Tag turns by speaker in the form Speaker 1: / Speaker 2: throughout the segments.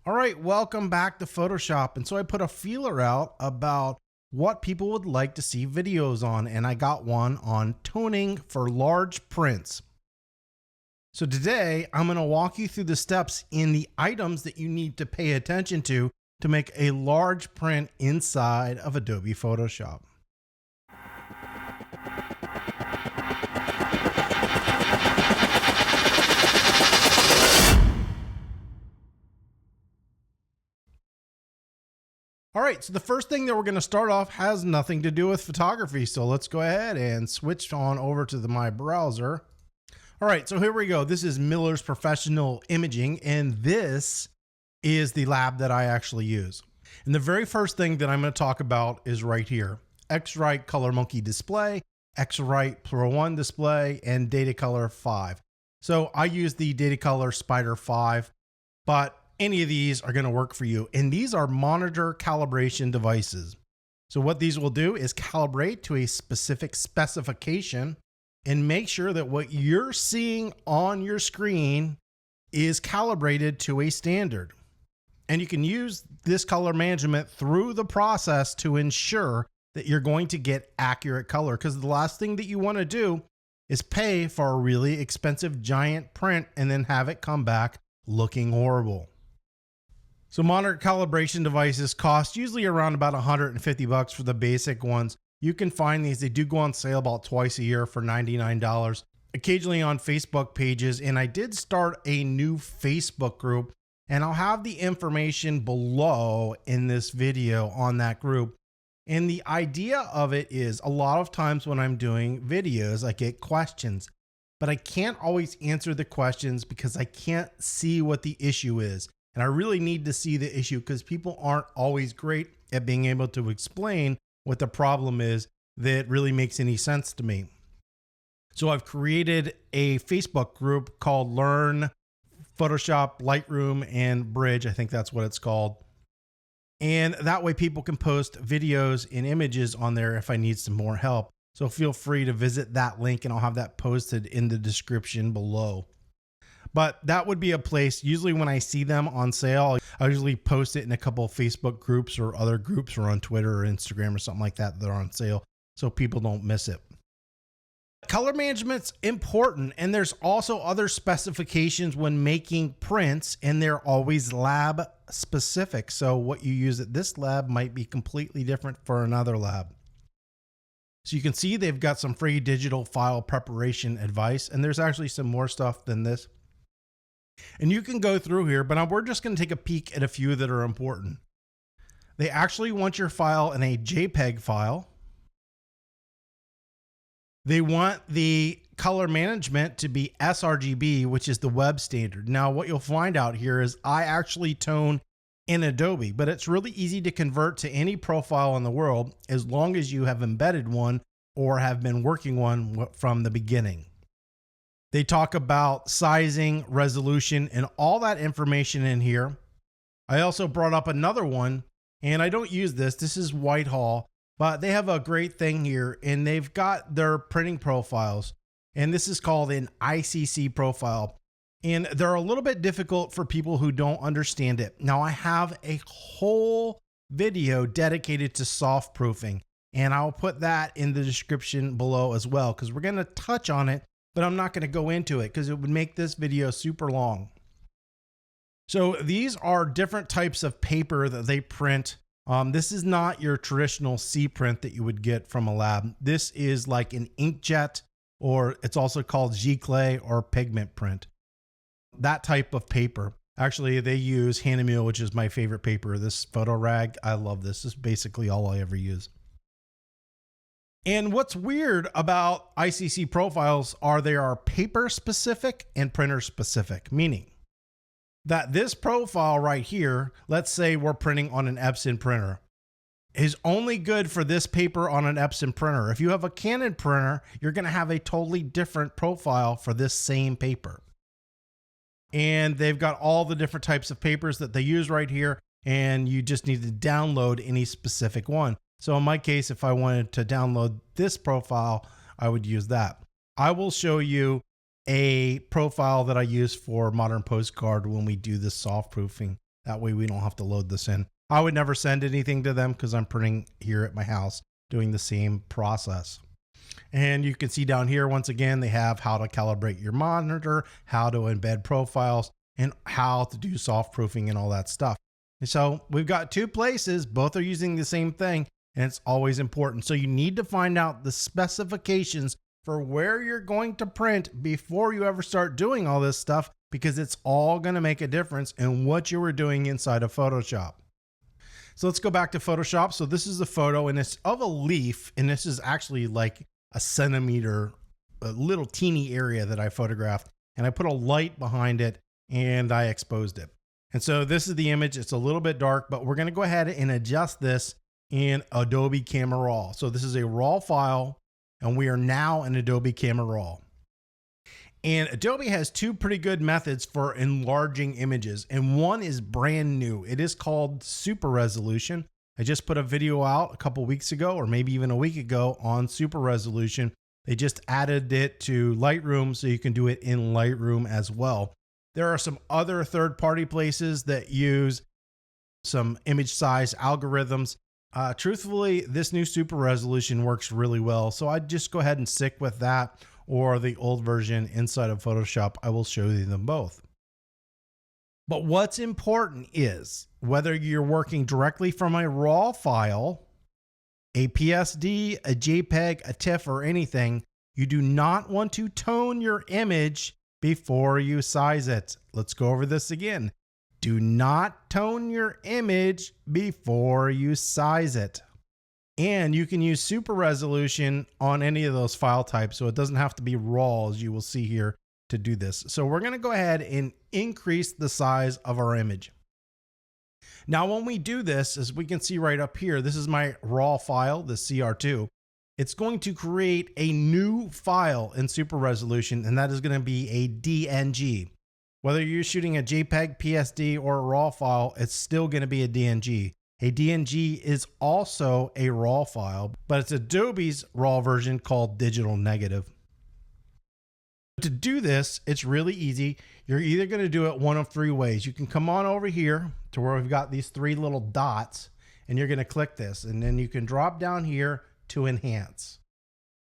Speaker 1: All right, welcome back to Photoshop. And so I put a feeler out about what people would like to see videos on, and I got one on toning for large prints. So today I'm going to walk you through the steps in the items that you need to pay attention to make a large print inside of Adobe Photoshop. All right, so the first thing that we're going to start off has nothing to do with photography. So let's go ahead and switch on over to my browser. All right, so here we go. This is Miller's Professional Imaging, and this is the lab that I actually use. And the very first thing that I'm going to talk about is right here. X-Rite Color Monkey display, X-Rite Pro 1 display, and Datacolor 5. So I use the Datacolor Spider 5, but any of these are going to work for you. And these are monitor calibration devices. So what these will do is calibrate to a specific specification and make sure that what you're seeing on your screen is calibrated to a standard. And you can use this color management through the process to ensure that you're going to get accurate color, because the last thing that you want to do is pay for a really expensive giant print and then have it come back looking horrible. So monitor calibration devices cost usually around about $150 for the basic ones. You can find these. They do go on sale about twice a year for $99, occasionally on Facebook pages. And I did start a new Facebook group, and I'll have the information below in this video on that group. And the idea of it is, a lot of times when I'm doing videos, I get questions, but I can't always answer the questions because I can't see what the issue is. And I really need to see the issue because people aren't always great at being able to explain what the problem is that really makes any sense to me. So I've created a Facebook group called Learn Photoshop, Lightroom, and Bridge. I think that's what it's called. And that way people can post videos and images on there if I need some more help. So feel free to visit that link, and I'll have that posted in the description below. But that would be a place, usually when I see them on sale, I usually post it in a couple of Facebook groups or other groups, or on Twitter or Instagram or something like that that are on sale, so people don't miss it. Color management's important, and there's also other specifications when making prints, and they're always lab specific. So what you use at this lab might be completely different for another lab. So you can see they've got some free digital file preparation advice, and there's actually some more stuff than this. And you can go through here, but we're just going to take a peek at a few that are important. They actually want your file in a JPEG file. They want the color management to be sRGB, which is the web standard. Now, what you'll find out here is I actually tone in Adobe, but it's really easy to convert to any profile in the world as long as you have embedded one or have been working one from the beginning. They talk about sizing, resolution, and all that information in here. I also brought up another one, and I don't use this. This is Whitehall, but they have a great thing here, and they've got their printing profiles, and this is called an ICC profile. And they're a little bit difficult for people who don't understand it. Now, I have a whole video dedicated to soft proofing, and I'll put that in the description below as well, because we're going to touch on it, but I'm not going to go into it because it would make this video super long. So these are different types of paper that they print. This is not your traditional C print that you would get from a lab. This is like an inkjet, or it's also called giclée or pigment print. That type of paper. Actually, they use Hahnemuhle, which is my favorite paper. This photo rag, I love this. This is basically all I ever use. And what's weird about ICC profiles are they are paper specific and printer specific, meaning that this profile right here, let's say we're printing on an Epson printer, is only good for this paper on an Epson printer. If you have a Canon printer, you're going to have a totally different profile for this same paper. And they've got all the different types of papers that they use right here, and you just need to download any specific one. So in my case, if I wanted to download this profile, I would use that. I will show you a profile that I use for Modern Postcard when we do the soft proofing That way we don't have to load this in. I would never send anything to them because I'm printing here at my house doing the same process. And you can see down here, once again, they have how to calibrate your monitor, how to embed profiles, and how to do soft proofing and all that stuff. And so we've got two places, both are using the same thing, and it's always important. So you need to find out the specifications for where you're going to print before you ever start doing all this stuff, because it's all going to make a difference in what you were doing inside of Photoshop. So let's go back to Photoshop. So this is a photo, and it's of a leaf, and this is actually like a centimeter, a little teeny area that I photographed, and I put a light behind it and I exposed it. And so this is the image. It's a little bit dark, but we're going to go ahead and adjust this in Adobe Camera Raw. So this is a raw file, and we are now in Adobe Camera Raw. And Adobe has two pretty good methods for enlarging images, and one is brand new. It is called Super Resolution. I just put a video out a couple weeks ago, or maybe even a week ago, on Super Resolution. They just added it to Lightroom, so you can do it in Lightroom as well. There are some other third-party places that use some image size algorithms. Truthfully, this new Super Resolution works really well, so I'd just go ahead and stick with that, or the old version inside of Photoshop. I will show you them both. But what's important is whether you're working directly from a raw file, a PSD, a JPEG, a TIFF, or anything, you do not want to tone your image before you size it. Let's go over this again. Do not tone your image before you size it. And you can use Super Resolution on any of those file types, so it doesn't have to be raw, as you will see here, to do this. So we're going to go ahead and increase the size of our image. Now, when we do this, as we can see right up here, this is my raw file, the CR2. It's going to create a new file in Super Resolution, and that is going to be a DNG. Whether you're shooting a JPEG, PSD, or a raw file, it's still going to be a DNG. A DNG is also a raw file, but it's Adobe's raw version called Digital Negative. To do this, it's really easy. You're either going to do it one of three ways. You can come on over here to where we've got these three little dots, and you're going to click this, and then you can drop down here to Enhance.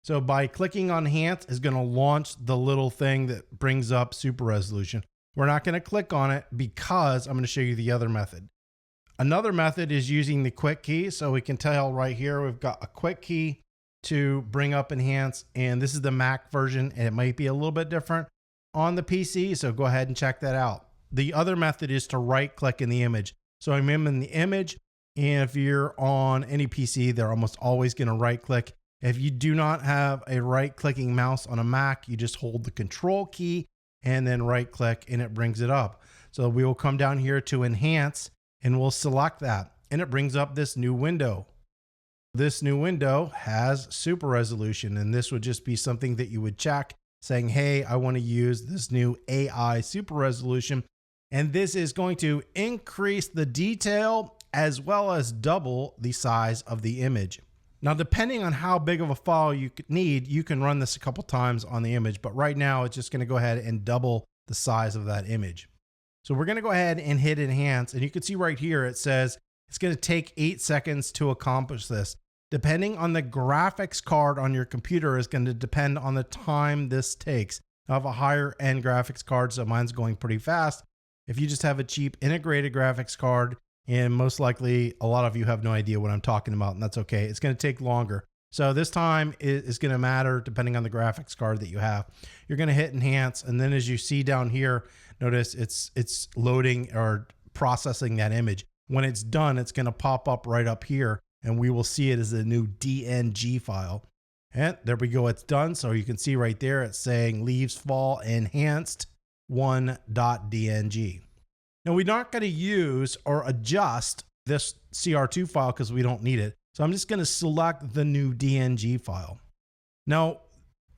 Speaker 1: So by clicking on Enhance is going to launch the little thing that brings up Super Resolution. We're not going to click on it because I'm going to show you the other method. Another method is using the quick key. So we can tell right here, we've got a quick key to bring up Enhance, and this is the Mac version, and it might be a little bit different on the PC. So go ahead and check that out. The other method is to right click in the image. So I'm in the image, and if you're on any PC, they're almost always going to right click. If you do not have a right clicking mouse on a Mac, you just hold the Control key and then right click, and it brings it up. So we will come down here to Enhance, and we'll select that, and it brings up this new window. This new window has Super Resolution, and this would just be something that you would check saying, hey, I want to use this new AI Super Resolution. And this is going to increase the detail as well as double the size of the image. Now, depending on how big of a file you need, you can run this a couple times on the image, but right now it's just going to go ahead and double the size of that image. So we're going to go ahead and hit Enhance, and you can see right here it says it's going to take 8 seconds to accomplish this. Depending on the graphics card on your computer is going to depend on the time this takes. I have a higher end graphics card, so mine's going pretty fast. If you just have a cheap integrated graphics card, and most likely a lot of you have no idea what I'm talking about, and that's okay. It's going to take longer. So this time is going to matter depending on the graphics card that you have. You're going to hit Enhance, and then as you see down here, notice it's loading or processing that image. When it's done, it's going to pop up right up here, and we will see it as a new DNG file. And there we go, it's done. So you can see right there, it's saying Leaves Fall Enhanced 1.dng. Now we're not going to use or adjust this CR2 file because we don't need it. So I'm just going to select the new DNG file. Now,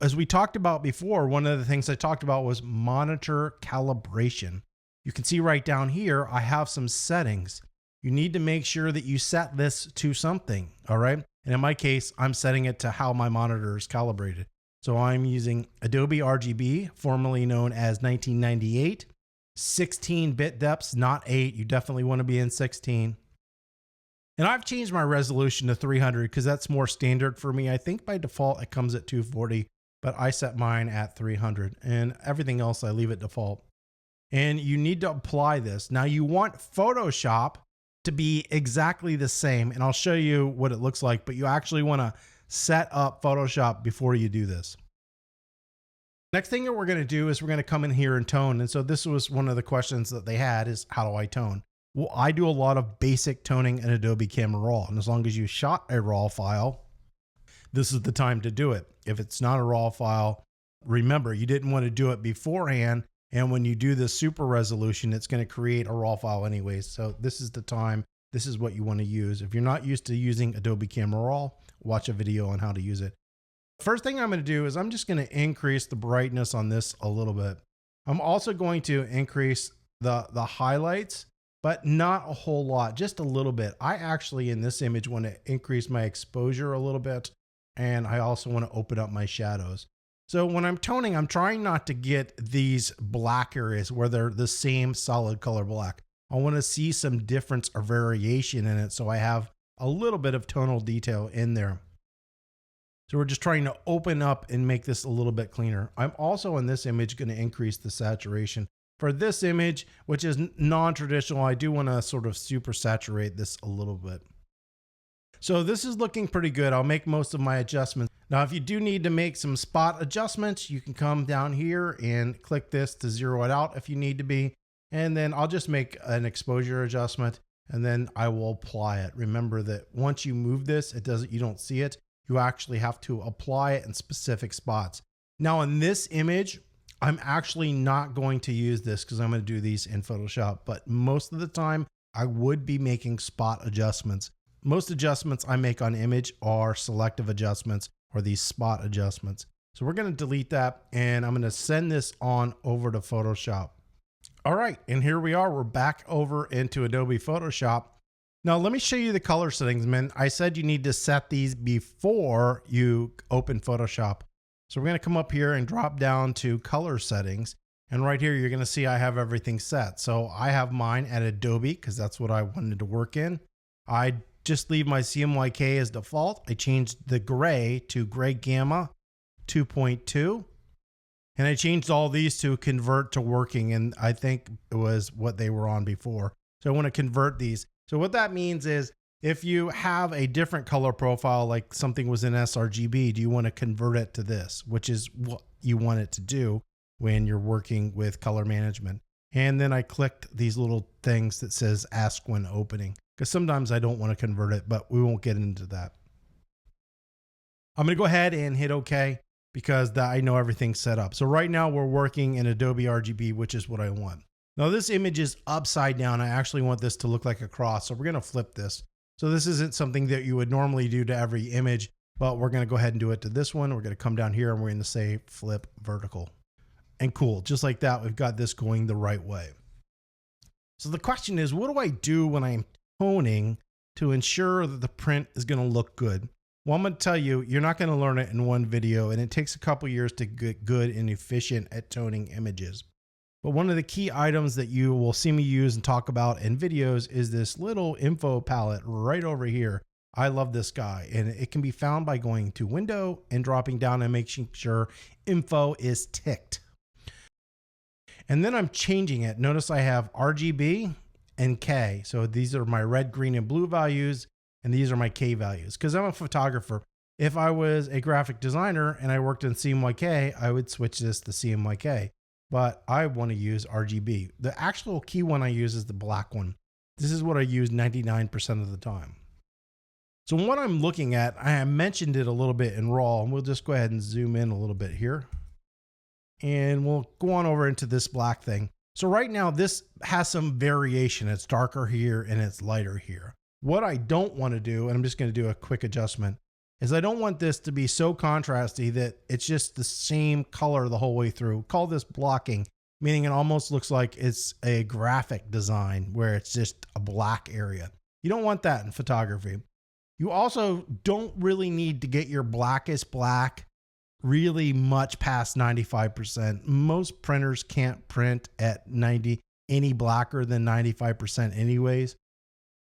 Speaker 1: as we talked about before, one of the things I talked about was monitor calibration. You can see right down here, I have some settings. You need to make sure that you set this to something, all right? And in my case, I'm setting it to how my monitor is calibrated. So I'm using Adobe RGB, formerly known as 1998. 16-bit depths, not 8. You definitely want to be in 16. And I've changed my resolution to 300 because that's more standard for me. I think by default it comes at 240, but I set mine at 300 and everything else I leave at default. And you need to apply this. Now you want Photoshop to be exactly the same, and I'll show you what it looks like, but you actually want to set up Photoshop before you do this. Next thing that we're going to do is we're going to come in here and tone. And so this was one of the questions that they had is, how do I tone? Well, I do a lot of basic toning in Adobe Camera Raw. And as long as you shot a RAW file, this is the time to do it. If it's not a RAW file, remember, you didn't want to do it beforehand. And when you do the super resolution, it's going to create a RAW file anyways. So this is the time. This is what you want to use. If you're not used to using Adobe Camera Raw, watch a video on how to use it. First thing I'm going to do is I'm just going to increase the brightness on this a little bit. I'm also going to increase the highlights, but not a whole lot, just a little bit. I actually, in this image, want to increase my exposure a little bit. And I also want to open up my shadows. So when I'm toning, I'm trying not to get these black areas where they're the same solid color black. I want to see some difference or variation in it. So I have a little bit of tonal detail in there. So we're just trying to open up and make this a little bit cleaner. I'm also in this image going to increase the saturation. For this image, which is non-traditional, I do want to sort of super saturate this a little bit. So this is looking pretty good. I'll make most of my adjustments. Now, if you do need to make some spot adjustments, you can come down here and click this to zero it out if you need to be. And then I'll just make an exposure adjustment and then I will apply it. Remember that once you move this, you don't see it. You actually have to apply it in specific spots. Now in this image, I'm actually not going to use this because I'm going to do these in Photoshop, but most of the time I would be making spot adjustments. Most adjustments I make on image are selective adjustments or these spot adjustments. So we're going to delete that and I'm going to send this on over to Photoshop. All right, and here we are. We're back over into Adobe Photoshop. Now let me show you the color settings, man. I said you need to set these before you open Photoshop. So we're going to come up here and drop down to color settings. And right here, you're going to see I have everything set. So I have mine at Adobe because that's what I wanted to work in. I just leave my CMYK as default. I changed the gray to gray gamma 2.2. And I changed all these to convert to working. And I think it was what they were on before. So I want to convert these. So what that means is if you have a different color profile, like something was in sRGB, do you want to convert it to this, which is what you want it to do when you're working with color management. And then I clicked these little things that says ask when opening, because sometimes I don't want to convert it, but we won't get into that. I'm going to go ahead and hit OK because I know everything's set up. So right now we're working in Adobe RGB, which is what I want. Now this image is upside down. I actually want this to look like a cross. So we're going to flip this. So this isn't something that you would normally do to every image, but we're going to go ahead and do it to this one. We're going to come down here and we're going to say flip vertical. And cool, just like that, we've got this going the right way. So the question is, what do I do when I'm toning to ensure that the print is going to look good? Well, I'm going to tell you, you're not going to learn it in one video, and it takes a couple years to get good and efficient at toning images. But one of the key items that you will see me use and talk about in videos is this little info palette right over here. I love this guy, and it can be found by going to Window and dropping down and making sure info is ticked. And then I'm changing it. Notice I have RGB and K. So these are my red, green, and blue values, and these are my K values. Because I'm a photographer. If I was a graphic designer and I worked in CMYK, I would switch this to CMYK. But I want to use RGB. The actual key one I use is the black one. This is what I use 99% of the time. So what I'm looking at, I mentioned it a little bit in RAW, and we'll just go ahead and zoom in a little bit here. And we'll go on over into this black thing. So right now this has some variation. It's darker here and it's lighter here. What I don't want to do, and I'm just going to do a quick adjustment, is I don't want this to be so contrasty that it's just the same color the whole way through. Call this blocking, meaning it almost looks like it's a graphic design where it's just a black area. You don't want that in photography. You also don't really need to get your blackest black really much past 95%. Most printers can't print at any blacker than 95% anyways.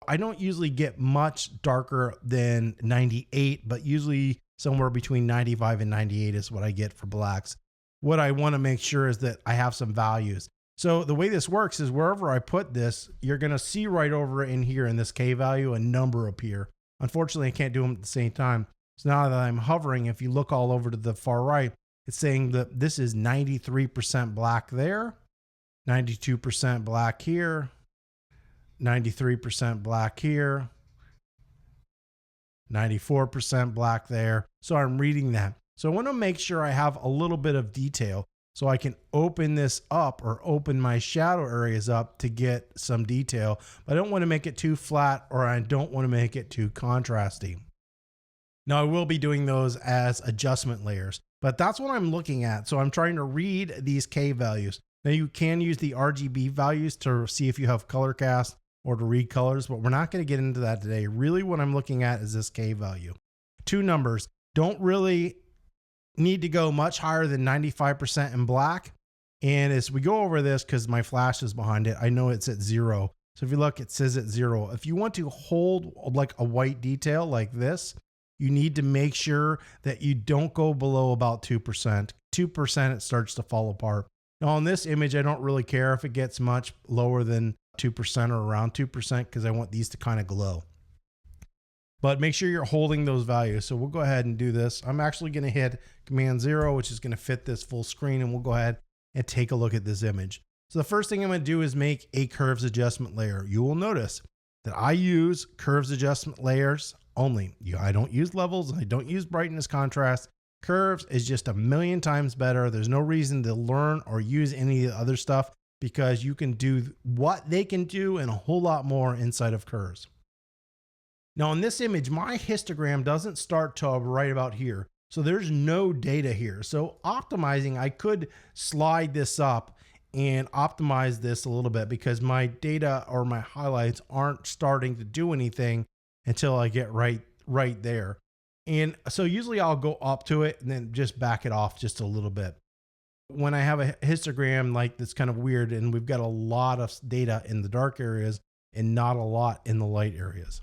Speaker 1: I don't usually get much darker than 98, but usually somewhere between 95 and 98 is what I get for blacks. What I want to make sure is that I have some values. So the way this works is wherever I put this, you're going to see right over in here in this K value, a number appear. Unfortunately, I can't do them at the same time. So now that I'm hovering, if you look all over to the far right, it's saying that this is 93% black there, 92% black here, 93% black here, 94% black there. So I'm reading that. So I want to make sure I have a little bit of detail so I can open this up or open my shadow areas up to get some detail. But I don't want to make it too flat, or I don't want to make it too contrasty. Now I will be doing those as adjustment layers, but that's what I'm looking at. So I'm trying to read these K values. Now you can use the RGB values to see if you have color cast or to read colors, but we're not going to get into that today. Really what I'm looking at is this K value. Two numbers. Don't really need to go much higher than 95% in black. And as we go over this, because my flash is behind it, I know it's at 0. So if you look, it says at 0. If you want to hold like a white detail like this, you need to make sure that you don't go below about 2%. 2%, it starts to fall apart. Now on this image, I don't really care if it gets much lower than 2% or around 2% because I want these to kind of glow. But make sure you're holding those values. So we'll go ahead and do this. I'm actually going to hit Command 0, which is going to fit this full screen, and we'll go ahead and take a look at this image. So the first thing I'm going to do is make a curves adjustment layer. You will notice that I use curves adjustment layers only. I don't use levels. I don't use brightness contrast. Curves is just a million times better. There's no reason to learn or use any of the other stuff because you can do what they can do and a whole lot more inside of curves. Now in this image, my histogram doesn't start till right about here. So there's no data here. So optimizing, I could slide this up and optimize this a little bit because my data or my highlights aren't starting to do anything until I get right there. And so usually I'll go up to it and then just back it off just a little bit. When I have a histogram like that's kind of weird and we've got a lot of data in the dark areas and not a lot in the light areas.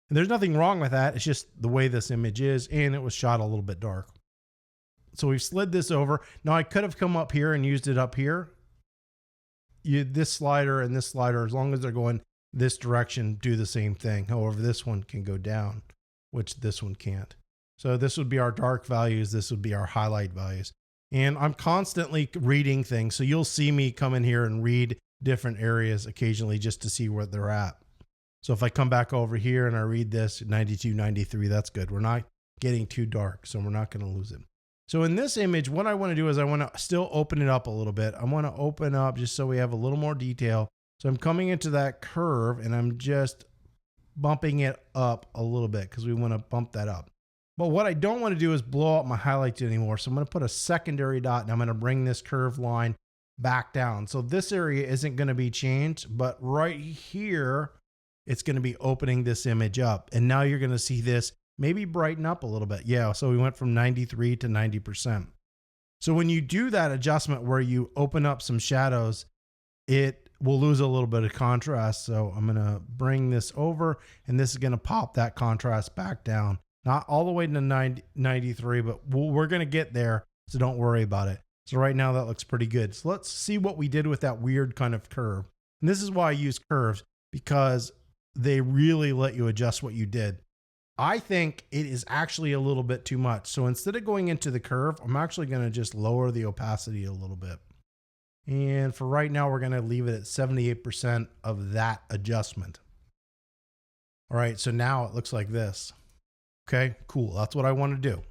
Speaker 1: And there's nothing wrong with that. It's just the way this image is, and it was shot a little bit dark. So we've slid this over. Now I could have come up here and used it up here. This slider and this slider, as long as they're going this direction, do the same thing. However, this one can go down, which this one can't. So this would be our dark values. This would be our highlight values. And I'm constantly reading things. So you'll see me come in here and read different areas occasionally just to see where they're at. So if I come back over here and I read this 92, 93, that's good. We're not getting too dark, so we're not going to lose it. So in this image, what I want to do is I want to still open it up a little bit. I want to open up just so we have a little more detail. So I'm coming into that curve and I'm just bumping it up a little bit because we want to bump that up. But what I don't want to do is blow up my highlights anymore. So I'm going to put a secondary dot and I'm going to bring this curve line back down. So this area isn't going to be changed, but right here, it's going to be opening this image up. And now you're going to see this maybe brighten up a little bit. Yeah, so we went from 93 to 90%. So when you do that adjustment where you open up some shadows, it will lose a little bit of contrast. So I'm going to bring this over and this is going to pop that contrast back down. Not all the way to 93, but we're going to get there. So don't worry about it. So right now that looks pretty good. So let's see what we did with that weird kind of curve. And this is why I use curves, because they really let you adjust what you did. I think it is actually a little bit too much. So instead of going into the curve, I'm actually going to just lower the opacity a little bit. And for right now, we're going to leave it at 78% of that adjustment. All right, so now it looks like this. Okay, cool. That's what I want to do.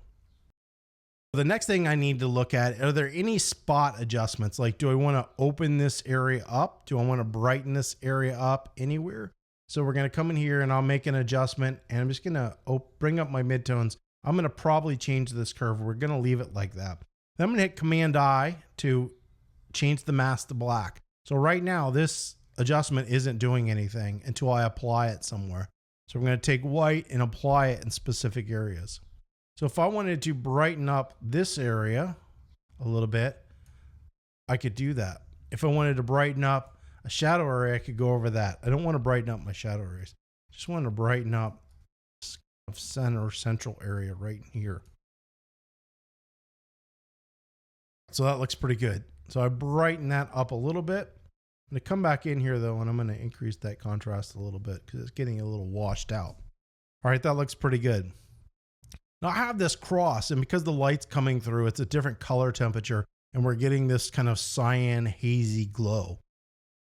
Speaker 1: The next thing I need to look at, are there any spot adjustments? Like, do I want to open this area up? Do I want to brighten this area up anywhere? So we're going to come in here and I'll make an adjustment and I'm just going to bring up my midtones. I'm going to probably change this curve. We're going to leave it like that. Then I'm going to hit Command I to change the mask to black. So right now this adjustment isn't doing anything until I apply it somewhere. So we're going to take white and apply it in specific areas. So if I wanted to brighten up this area a little bit, I could do that. If I wanted to brighten up a shadow area, I could go over that. I don't want to brighten up my shadow areas. Just want to brighten up the central area right here. So that looks pretty good. So I brighten that up a little bit. I'm going to come back in here though, and I'm going to increase that contrast a little bit because it's getting a little washed out. All right, that looks pretty good. Now I have this cross, and because the light's coming through, it's a different color temperature, and we're getting this kind of cyan hazy glow.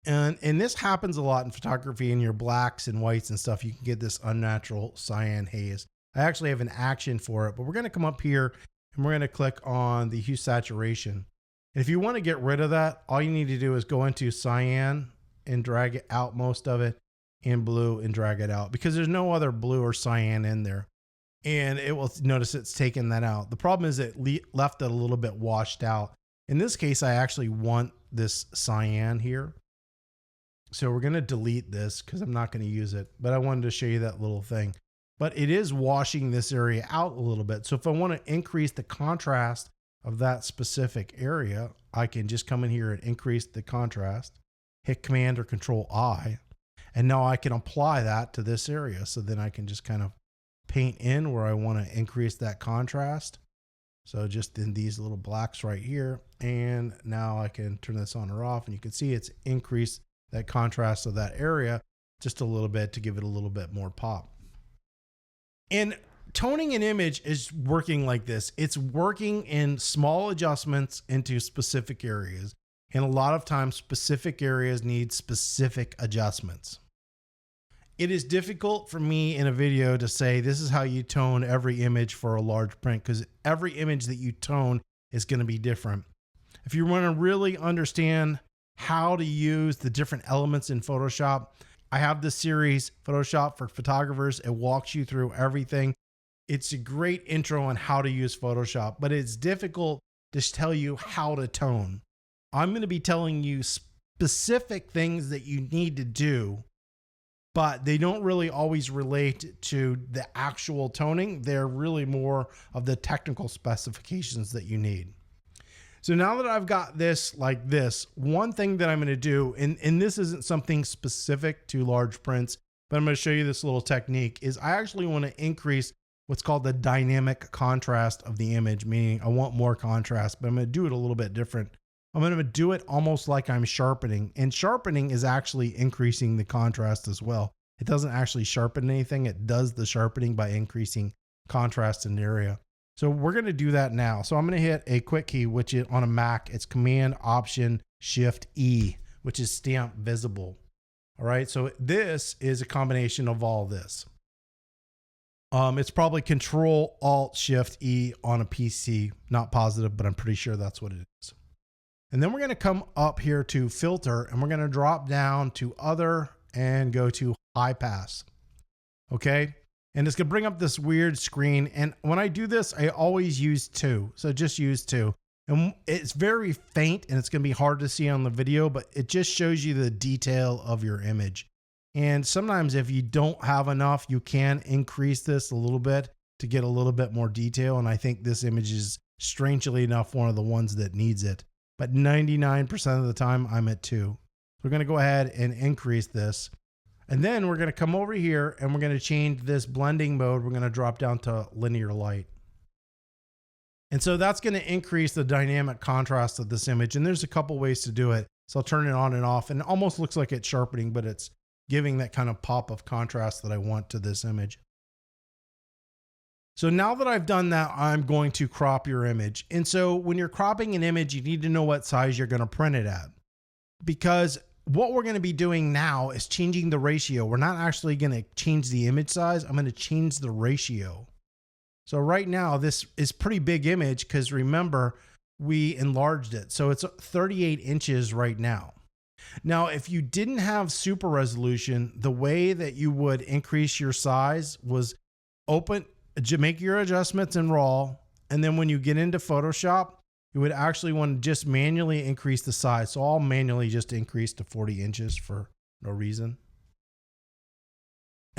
Speaker 1: And this happens a lot in photography. In your blacks and whites and stuff, you can get this unnatural cyan haze. I actually have an action for it, but we're going to come up here and we're going to click on the hue saturation. And if you want to get rid of that, all you need to do is go into cyan and drag it out, most of it, and blue and drag it out, because there's no other blue or cyan in there. And it will notice it's taken that out. The problem is it left it a little bit washed out. In this case, I actually want this cyan here. So we're going to delete this because I'm not going to use it, but I wanted to show you that little thing. But it is washing this area out a little bit. So if I want to increase the contrast of that specific area, I can just come in here and increase the contrast, hit Command or Control I, and now I can apply that to this area. So then I can just kind of paint in where I want to increase that contrast. So just in these little blacks right here. And now I can turn this on or off, and you can see it's increased that contrast of that area just a little bit to give it a little bit more pop. And toning an image is working like this. It's working in small adjustments into specific areas. And a lot of times specific areas need specific adjustments. It is difficult for me in a video to say this is how you tone every image for a large print, because every image that you tone is going to be different. If you want to really understand how to use the different elements in Photoshop, I have this series, Photoshop for Photographers. It walks you through everything. It's a great intro on how to use Photoshop, but it's difficult to tell you how to tone. I'm going to be telling you specific things that you need to do, but they don't really always relate to the actual toning. They're really more of the technical specifications that you need. So now that I've got this like this, one thing that I'm going to do, and this isn't something specific to large prints, but I'm going to show you this little technique, is I actually want to increase what's called the dynamic contrast of the image, meaning I want more contrast, but I'm going to do it a little bit different. I'm going to do it almost like I'm sharpening, and sharpening is actually increasing the contrast as well. It doesn't actually sharpen anything. It does the sharpening by increasing contrast in the area. So we're going to do that now. So I'm going to hit a quick key, which is on a Mac, it's Command Option Shift E, which is stamp visible. All right. So this is a combination of all this. It's probably Control Alt Shift E on a PC. Not positive, but I'm pretty sure that's what it is. And then we're going to come up here to Filter, and we're going to drop down to Other and go to High Pass. Okay. And it's going to bring up this weird screen. And when I do this, I always use 2. So just use 2. And it's very faint, and it's going to be hard to see on the video, but it just shows you the detail of your image. And sometimes if you don't have enough, you can increase this a little bit to get a little bit more detail. And I think this image is, strangely enough, one of the ones that needs it. But 99% of the time, I'm at 2. We're going to go ahead and increase this. And then we're going to come over here and we're going to change this blending mode. We're going to drop down to linear light. And so that's going to increase the dynamic contrast of this image. And there's a couple ways to do it. So I'll turn it on and off, and it almost looks like it's sharpening, but it's giving that kind of pop of contrast that I want to this image. So now that I've done that, I'm going to crop your image. And so when you're cropping an image, you need to know what size you're going to print it at, because what we're going to be doing now is changing the ratio. We're not actually going to change the image size. I'm going to change the ratio. So right now, this is pretty big image because remember, we enlarged it. So it's 38 inches right now. Now, if you didn't have super resolution, the way that you would increase your size was make your adjustments in RAW. And then when you get into Photoshop, you would actually want to just manually increase the size. So I'll manually just increase to 40 inches for no reason.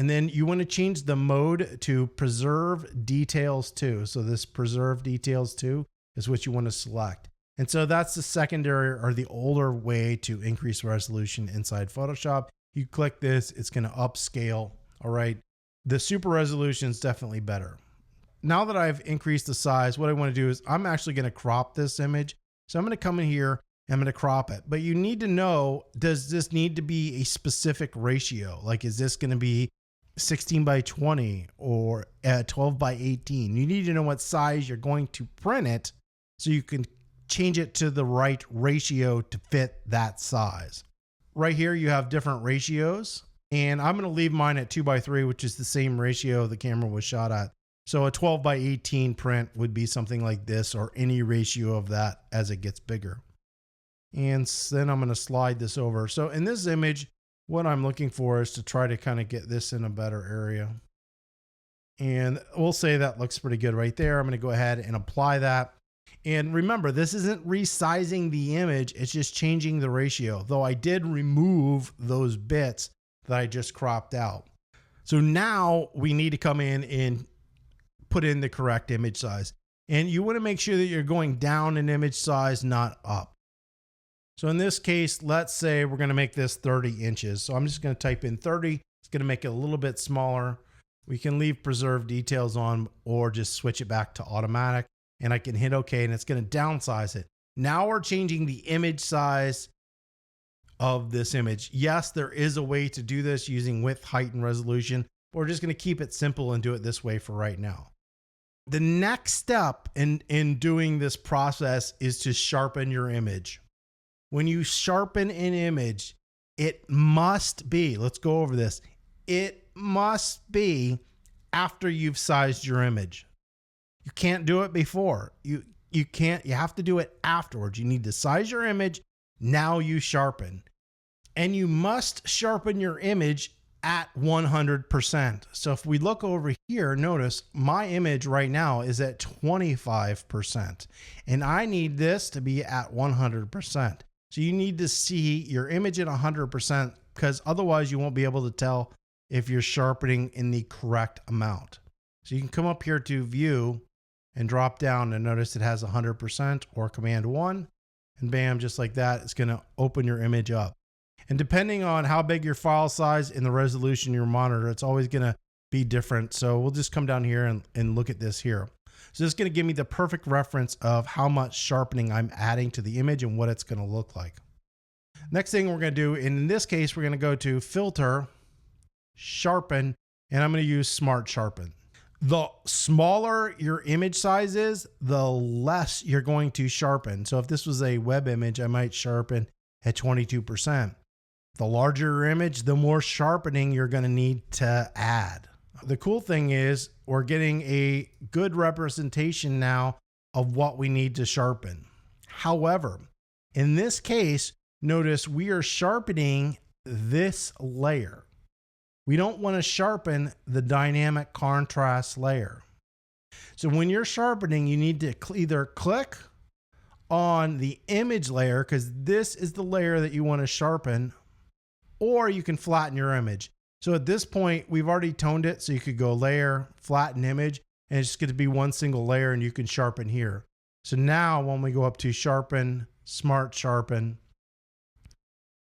Speaker 1: And then you want to change the mode to preserve details to. So this preserve details to is what you want to select. And so that's the secondary or the older way to increase resolution inside Photoshop. You click this, it's going to upscale. All right. The super resolution is definitely better. Now that I've increased the size, what I want to do is I'm actually going to crop this image. So I'm going to come in here and I'm going to crop it. But you need to know, does this need to be a specific ratio? Like, is this going to be 16 by 20 or 12 by 18? You need to know what size you're going to print it so you can change it to the right ratio to fit that size. Right here, you have different ratios, and I'm going to leave mine at 2 by 3, which is the same ratio the camera was shot at. So a 12 by 18 print would be something like this, or any ratio of that as it gets bigger. And then I'm going to slide this over. So in this image, what I'm looking for is to try to kind of get this in a better area. And we'll say that looks pretty good right there. I'm going to go ahead and apply that. And remember, this isn't resizing the image, it's just changing the ratio, though I did remove those bits that I just cropped out. So now we need to come in and put in the correct image size. And you want to make sure that you're going down in image size, not up. So in this case, let's say we're going to make this 30 inches. So I'm just going to type in 30. It's going to make it a little bit smaller. We can leave preserve details on or just switch it back to automatic. And I can hit OK, and it's going to downsize it. Now we're changing the image size of this image. Yes, there is a way to do this using width, height, and resolution, but we're just going to keep it simple and do it this way for right now. The next step in doing this process is to sharpen your image. When you sharpen an image, it must be, let's go over this, it must be after you've sized your image. You can't do it before. You have to do it afterwards. You need to size your image. Now you sharpen. And you must sharpen your image at 100%. So if we look over here, notice my image right now is at 25%. And I need this to be at 100%. So you need to see your image at 100% because otherwise you won't be able to tell if you're sharpening in the correct amount. So you can come up here to view and drop down and notice it has 100% or command 1, and bam, just like that, it's going to open your image up. And depending on how big your file size and the resolution of your monitor, it's always going to be different. So we'll just come down here and look at this here. So this is going to give me the perfect reference of how much sharpening I'm adding to the image and what it's going to look like. Next thing we're going to do, in this case, we're going to go to filter, sharpen, and I'm going to use smart sharpen. The smaller your image size is, the less you're going to sharpen. So if this was a web image, I might sharpen at 22%. The larger your image, the more sharpening you're going to need to add. The cool thing is we're getting a good representation now of what we need to sharpen. However, in this case, notice we are sharpening this layer. We don't want to sharpen the dynamic contrast layer. So when you're sharpening, you need to either click on the image layer, because this is the layer that you want to sharpen, or you can flatten your image. So at this point, we've already toned it, so you could go layer, flatten image, and it's just going to be one single layer, and you can sharpen here. So now when we go up to sharpen, smart sharpen,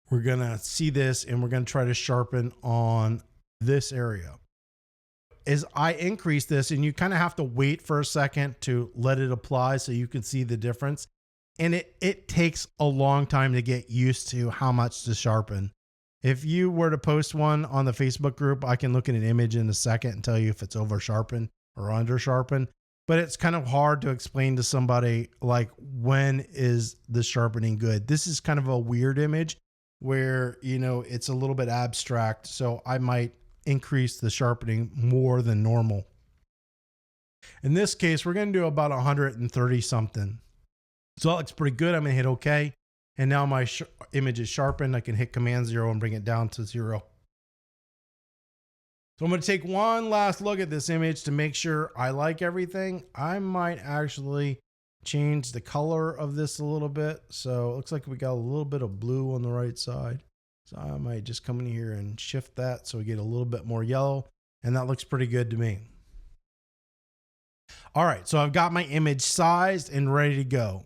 Speaker 1: we're going to see this and we're going to try to sharpen on this area. As I increase this, and you kind of have to wait for a second to let it apply so you can see the difference. And it takes a long time to get used to how much to sharpen. If you were to post one on the Facebook group, I can look at an image in a second and tell you if it's over sharpened or under sharpened. But it's kind of hard to explain to somebody like, when is the sharpening good? This is kind of a weird image where, you know, it's a little bit abstract. So I might increase the sharpening more than normal. In this case, we're going to do about 130 something. So that looks pretty good. I'm going to hit OK. And now my image is sharpened. I can hit Command 0 and bring it down to 0. So I'm going to take one last look at this image to make sure I like everything. I might actually change the color of this a little bit. So it looks like we got a little bit of blue on the right side. So I might just come in here and shift that so we get a little bit more yellow, and that looks pretty good to me. All right, so I've got my image sized and ready to go.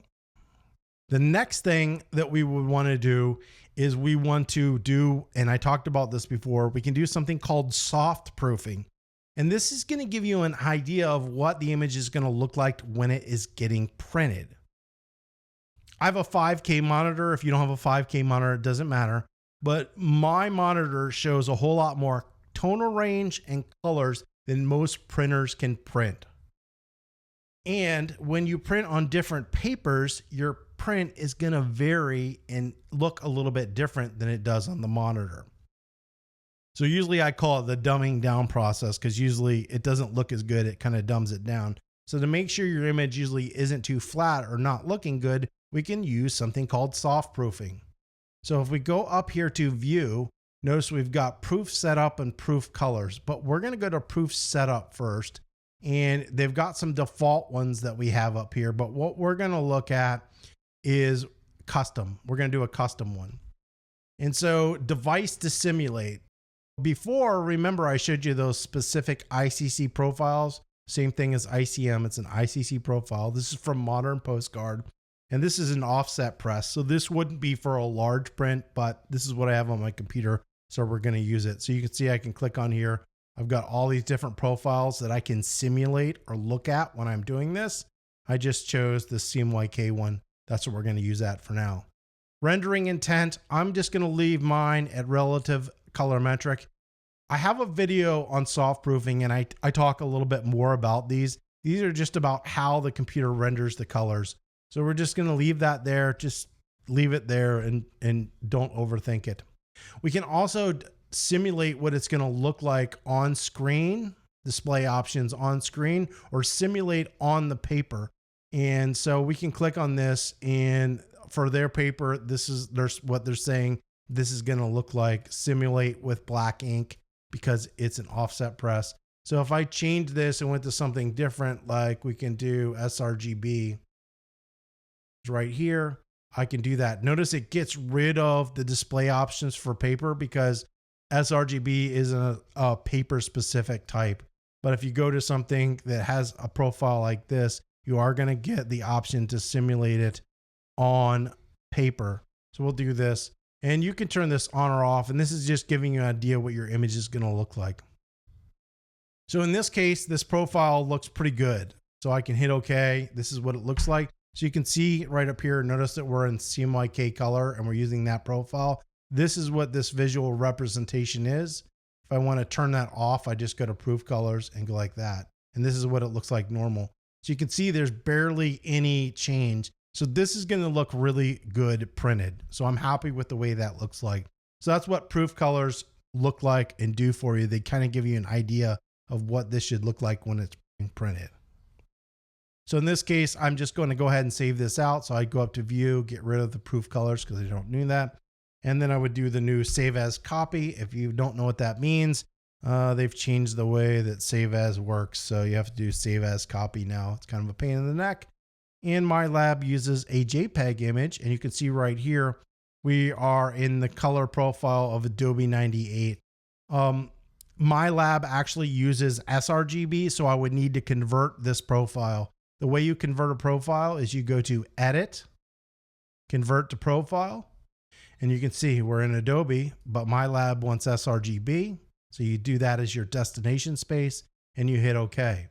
Speaker 1: The next thing that we would want to do is we want to do, and I talked about this before, we can do something called soft proofing. And this is going to give you an idea of what the image is going to look like when it is getting printed. I have a 5K monitor. If you don't have a 5K monitor, it doesn't matter. But my monitor shows a whole lot more tonal range and colors than most printers can print. And when you print on different papers, your print is going to vary and look a little bit different than it does on the monitor. So usually I call it the dumbing down process, because usually it doesn't look as good. It kind of dumbs it down. So to make sure your image usually isn't too flat or not looking good, we can use something called soft proofing. So if we go up here to view, notice we've got proof setup and proof colors, but we're going to go to proof setup first. And they've got some default ones that we have up here, but what we're going to look at is custom. We're going to do a custom one. And so device to simulate. Before, remember I showed you those specific ICC profiles. Same thing as ICM. It's an ICC profile. This is from Modern Postcard. And this is an offset press. So this wouldn't be for a large print, but this is what I have on my computer. So we're going to use it. So you can see I can click on here. I've got all these different profiles that I can simulate or look at when I'm doing this. I just chose the CMYK one. That's what we're going to use that for now. Rendering intent. I'm just going to leave mine at relative colorimetric. I have a video on soft proofing, and I talk a little bit more about these. These are just about how the computer renders the colors. So we're just going to leave that there. Just leave it there and don't overthink it. We can also simulate what it's going to look like on screen, display options on screen, or simulate on the paper. And so we can click on this, and for their paper, there's what they're saying this is going to look like, simulate with black ink, because it's an offset press. So if I change this and went to something different, like we can do sRGB right here, I can do that. Notice it gets rid of the display options for paper, because sRGB is a paper specific type. But if you go to something that has a profile like this, you are going to get the option to simulate it on paper. So we'll do this, and you can turn this on or off. And this is just giving you an idea what your image is going to look like. So in this case, this profile looks pretty good. So I can hit OK. This is what it looks like. So you can see right up here, notice that we're in CMYK color and we're using that profile. This is what this visual representation is. If I want to turn that off, I just go to proof colors and go like that. And this is what it looks like normal. So you can see there's barely any change. So this is going to look really good printed. So I'm happy with the way that looks like. So that's what proof colors look like and do for you. They kind of give you an idea of what this should look like when it's being printed. So in this case, I'm just going to go ahead and save this out. So I go up to view, get rid of the proof colors because I don't do that. And then I would do the new save as copy. If you don't know what that means, they've changed the way that save as works. So you have to do save as copy now. It's kind of a pain in the neck. And my lab uses a JPEG image. And you can see right here, we are in the color profile of Adobe 98. My lab actually uses sRGB, so I would need to convert this profile. The way you convert a profile is you go to Edit, Convert to Profile, and you can see we're in Adobe, but my lab wants sRGB. So you do that as your destination space and you hit OK.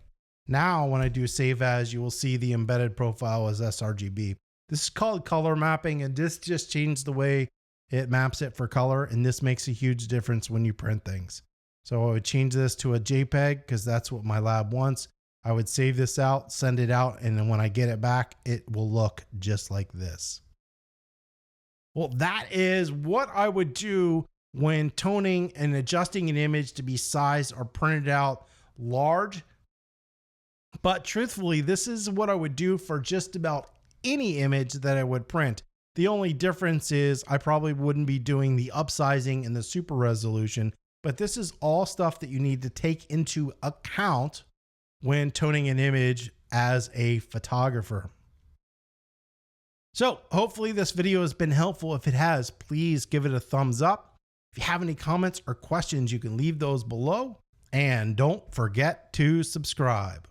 Speaker 1: Now, when I do save as, you will see the embedded profile as sRGB. This is called color mapping, and this just changed the way it maps it for color. And this makes a huge difference when you print things. So I would change this to a JPEG because that's what my lab wants. I would save this out, send it out, and then when I get it back, it will look just like this. Well, that is what I would do when toning and adjusting an image to be sized or printed out large. But truthfully, this is what I would do for just about any image that I would print. The only difference is I probably wouldn't be doing the upsizing and the super resolution, but this is all stuff that you need to take into account when toning an image as a photographer. So hopefully this video has been helpful. If it has, please give it a thumbs up. If you have any comments or questions, you can leave those below. And don't forget to subscribe.